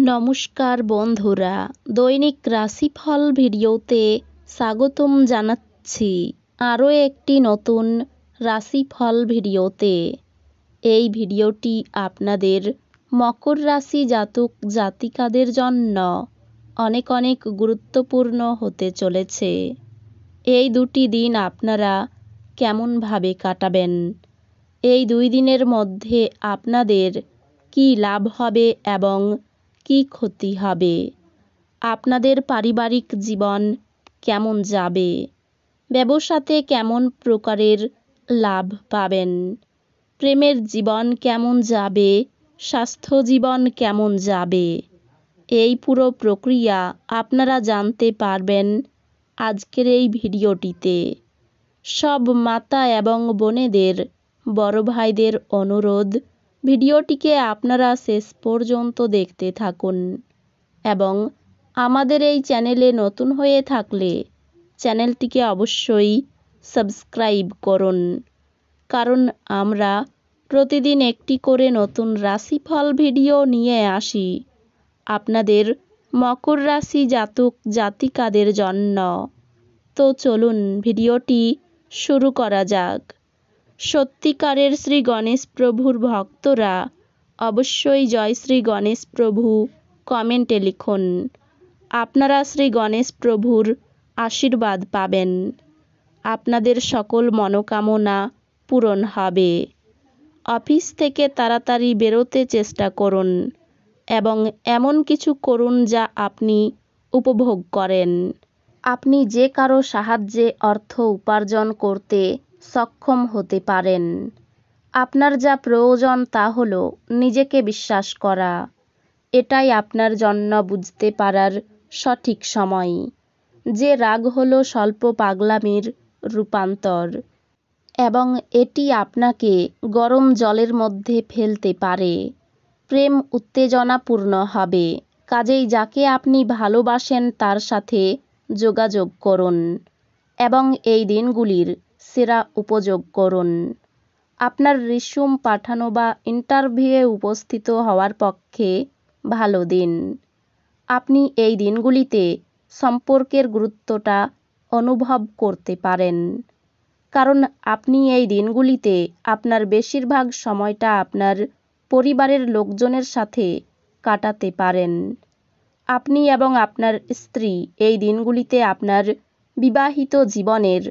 নমস্কার বন্ধুরা, দৈনিক রাশিফল ভিডিওতে স্বাগতম জানাচ্ছি আরও একটি নতুন রাশিফল ভিডিওতে। এই ভিডিওটি আপনাদের মকর রাশি জাতক জাতিকাদের জন্য অনেক অনেক গুরুত্বপূর্ণ হতে চলেছে। এই দুটি দিন আপনারা কেমনভাবে কাটাবেন, এই 2 দিনের মধ্যে আপনাদের কি লাভ হবে এবং কি ক্ষতি হবে, আপনাদের পারিবারিক জীবন কেমন যাবে, ব্যবসাতে কেমন প্রকারের লাভ পাবেন, প্রেমের জীবন কেমন যাবে, স্বাস্থ্য জীবন কেমন যাবে, এই পুরো প্রক্রিয়া আপনারা জানতে পারবেন আজকের এই ভিডিওটিতে। সব মাতা এবং বোনেদের, বড় ভাইদের অনুরোধ, ভিডিওটিকে আপনারা শেষ পর্যন্ত দেখতে থাকুন এবং আমাদের এই চ্যানেলে নতুন হয়ে থাকলে চ্যানেলটিকে অবশ্যই সাবস্ক্রাইব করুন, কারণ আমরা প্রতিদিন একটি করে নতুন রাশিফল ভিডিও নিয়ে আসি আপনাদের মকর রাশি জাতক জাতিকাদের জন্য। তো চলুন ভিডিওটি শুরু করা যাক। সত্যিকারের শ্রী গণেশ প্রভুর ভক্তরা অবশ্যই জয় শ্রী গণেশ প্রভু কমেন্টে লিখুন। আপনারা শ্রী গণেশ প্রভুর আশীর্বাদ পাবেন, আপনাদের সকল মনোকামনা পূরণ হবে। অফিস থেকে তাড়াতাড়ি বেরোতে চেষ্টা করুন এবং এমন কিছু করুন যা আপনি উপভোগ করেন। আপনি যে কারো সাহায্যে অর্থ উপার্জন করতে সক্ষম হতে পারেন। আপনার যা প্রয়োজন তা হলো নিজেকে বিশ্বাস করা। এটাই আপনার জন্য বুঝতে পারার সঠিক সময় যে রাগ হলো স্বল্প পাগলামির রূপান্তর এবং এটি আপনাকে গরম জলের মধ্যে ফেলতে পারে। প্রেম উত্তেজনাপূর্ণ হবে, কাজেই যাকে আপনি ভালোবাসেন তার সাথে যোগাযোগ করুন এবং এই দিনগুলির সেরা উপযোগ করুন। আপনার রিস্যুম পাঠানো বা ইন্টারভিউয়ে উপস্থিত হওয়ার পক্ষে ভালো দিন। আপনি এই দিনগুলিতে সম্পর্কের গুরুত্বটা অনুভব করতে পারেন, কারণ আপনি এই দিনগুলিতে আপনার বেশিরভাগ সময়টা আপনার পরিবারের লোকজনের সাথে কাটাতে পারেন। আপনি এবং আপনার স্ত্রী এই দিনগুলিতে আপনার বিবাহিত জীবনের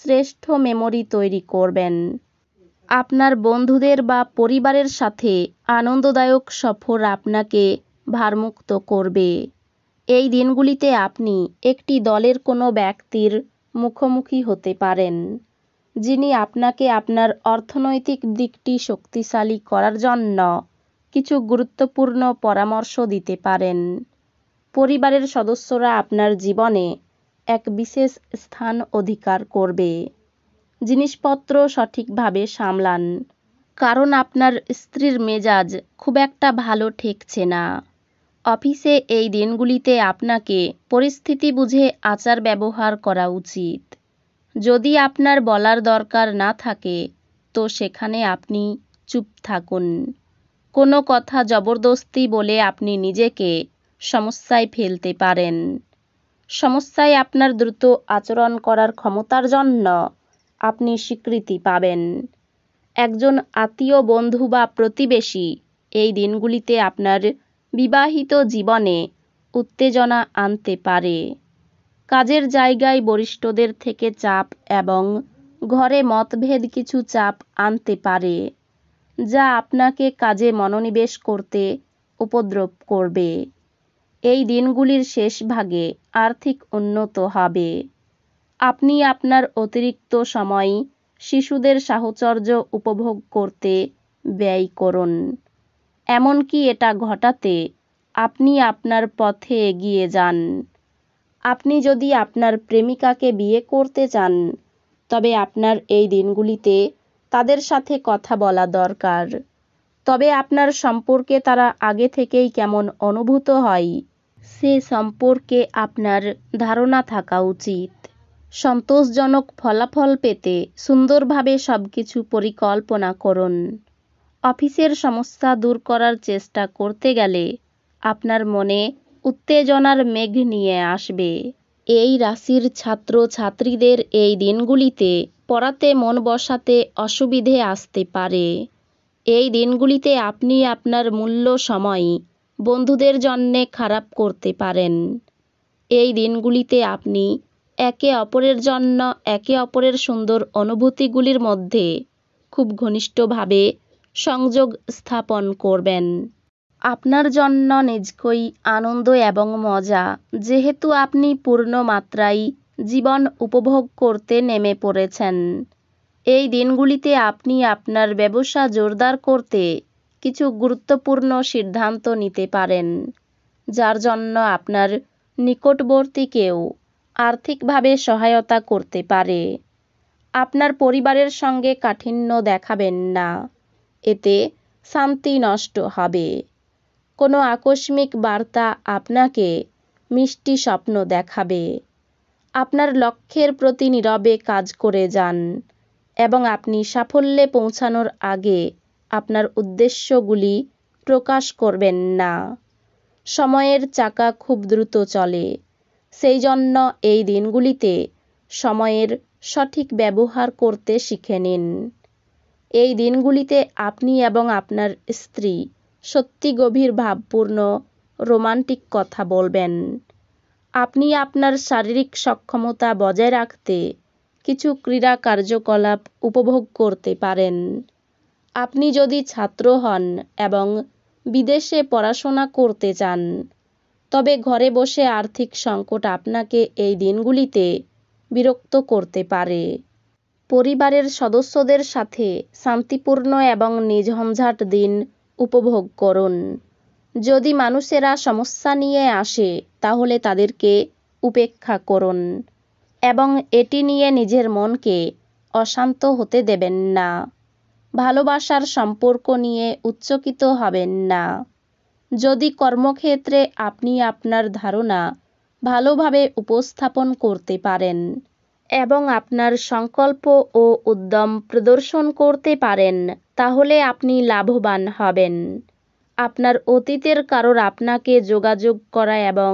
শ্রেষ্ঠ মেমরি তৈরি করবেন। আপনার বন্ধুদের বা পরিবারের সাথে আনন্দদায়ক সফর আপনাকে ভারমুক্ত করবে। এই দিনগুলিতে আপনি একটি দলের কোনো ব্যক্তির মুখোমুখি হতে পারেন, যিনি আপনাকে আপনার অর্থনৈতিক দিকটি শক্তিশালী করার জন্য কিছু গুরুত্বপূর্ণ পরামর্শ দিতে পারেন। পরিবারের সদস্যরা আপনার জীবনে এক বিশেষ স্থান অধিকার করবে। জিনিসপত্র সঠিকভাবে সামলান, কারণ আপনার স্ত্রীর মেজাজ খুব একটা ভালো ঠেকছে না। অফিসে এই দিনগুলিতে আপনাকে পরিস্থিতি বুঝে আচার ব্যবহার করা উচিত। যদি আপনার বলার দরকার না থাকে তো সেখানে আপনি চুপ থাকুন। কোনো কথা জবরদস্তি বলে আপনি নিজেকে সমস্যায় ফেলতে পারেন। সমস্যায় আপনার দ্রুত আচরণ করার ক্ষমতার জন্য আপনি স্বীকৃতি পাবেন। একজন আত্মীয়, বন্ধু বা প্রতিবেশী এই দিনগুলিতে আপনার বিবাহিত জীবনে উত্তেজনা আনতে পারে। কাজের জায়গায় বরিষ্ঠদের থেকে চাপ এবং ঘরে মতভেদ কিছু চাপ আনতে পারে, যা আপনাকে কাজে মনোনিবেশ করতে উপদ্রব করবে। এই দিনগুলির শেষ ভাগে আর্থিক উন্নতি হবে। আপনি আপনার অতিরিক্ত সময় শিশুদের সাহচর্য উপভোগ করতে ব্যয় করুন। এমনকি এটা ঘটাতে আপনি আপনার পথে এগিয়ে যান। আপনি যদি আপনার প্রেমিকাকে বিয়ে করতে চান, তবে আপনার এই দিনগুলিতে তাদের সাথে কথা বলা দরকার। তবে আপনার সম্পর্কে তারা আগে থেকেই কেমন অনুভূত হয় সে সম্পর্কে আপনার ধারণা থাকা উচিত। সন্তোষজনক ফলাফল পেতে সুন্দরভাবে সবকিছু পরিকল্পনা করুন। অফিসের সমস্যা দূর করার চেষ্টা করতে গেলে আপনার মনে উত্তেজনার মেঘ নিয়ে আসবে। এই রাশির ছাত্র ছাত্রীদের এই দিনগুলিতে পড়াতে মন বসাতে অসুবিধে আসতে পারে। এই দিনগুলিতে আপনি আপনার মূল্য সময় বন্ধুদের জন্যে খারাপ করতে পারেন। এই দিনগুলিতে আপনি একে অপরের জন্য একে অপরের সুন্দর অনুভূতিগুলির মধ্যে খুব ঘনিষ্ঠভাবে সংযোগ স্থাপন করবেন। আপনার জন্য নিজকই আনন্দ এবং মজা, যেহেতু আপনি পূর্ণ মাত্রায় জীবন উপভোগ করতে নেমে পড়েছেন। এই দিনগুলিতে আপনি আপনার ব্যবসা জোরদার করতে কিছু গুরুত্বপূর্ণ সিদ্ধান্ত নিতে পারেন, যার জন্য আপনার নিকটবর্তী কেউ আর্থিকভাবে সহায়তা করতে পারে। আপনার পরিবারের সঙ্গে কাঠিন্য দেখাবেন না, এতে শান্তি নষ্ট হবে। কোনো আকস্মিক বার্তা আপনাকে মিষ্টি স্বপ্ন দেখাবে। আপনার লক্ষ্যের প্রতি নীরবে কাজ করে যান এবং আপনি সাফল্যে পৌঁছানোর আগে আপনার উদ্দেশ্যগুলি প্রকাশ করবেন না। সময়ের চাকা খুব দ্রুত চলে, সেই জন্য এই দিনগুলিতে সময়ের সঠিক ব্যবহার করতে শিখে নিন। এই দিনগুলিতে আপনি এবং আপনার স্ত্রী সত্যি গভীর ভাবপূর্ণ রোমান্টিক কথা বলবেন। আপনি আপনার শারীরিক সক্ষমতা বজায় রাখতে কিছু ক্রীড়া কার্যকলাপ উপভোগ করতে পারেন। আপনি যদি ছাত্র হন এবং বিদেশে পড়াশোনা করতে চান, তবে ঘরে বসে আর্থিক সংকট আপনাকে এই দিনগুলিতে বিরক্ত করতে পারে। পরিবারের সদস্যদের সাথে শান্তিপূর্ণ এবং নিঝঞ্ঝাট দিন উপভোগ করুন। যদি মানুষেরা সমস্যা নিয়ে আসে, তাহলে তাদেরকে উপেক্ষা করুন এবং এটি নিয়ে নিজের মনকে অশান্ত হতে দেবেন না। ভালোবাসার সম্পর্ক নিয়ে উচ্চকিত হবেন না। যদি কর্মক্ষেত্রে আপনি আপনার ধারণা ভালোভাবে উপস্থাপন করতে পারেন এবং আপনার সংকল্প ও উদ্যম প্রদর্শন করতে পারেন, তাহলে আপনি লাভবান হবেন। আপনার অতীতের কারোর আপনাকে যোগাযোগ করা এবং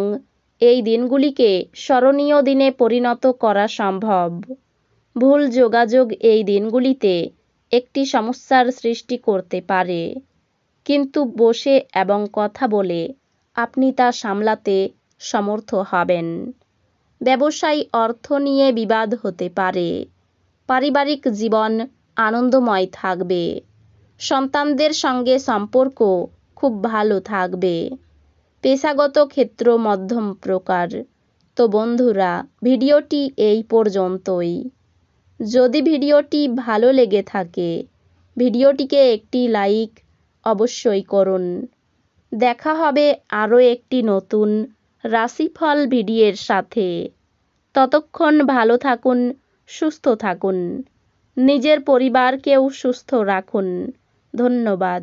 এই দিনগুলিকে স্মরণীয় দিনে পরিণত করা সম্ভব। ভুল যোগাযোগ এই দিনগুলিতে একটি সমস্যার সৃষ্টি করতে পারে, কিন্তু বসে এবং কথা বলে আপনি তা সামলাতে সমর্থ হবেন। ব্যবসায়ী অর্থ নিয়ে বিবাদ হতে পারে। পারিবারিক জীবন আনন্দময় থাকবে। সন্তানদের সঙ্গে সম্পর্ক খুব ভালো থাকবে। পেশাগত ক্ষেত্র মধ্যম প্রকার। তো বন্ধুরা, ভিডিওটি এই পর্যন্তই। যদি ভিডিওটি ভালো লেগে থাকে, ভিডিওটিকে একটি লাইক অবশ্যই করুন। দেখা হবে আরও একটি নতুন রাশিফল ভিডিওর সাথে। ততক্ষণ ভালো থাকুন, সুস্থ থাকুন, নিজের পরিবারকেও সুস্থ রাখুন। ধন্যবাদ।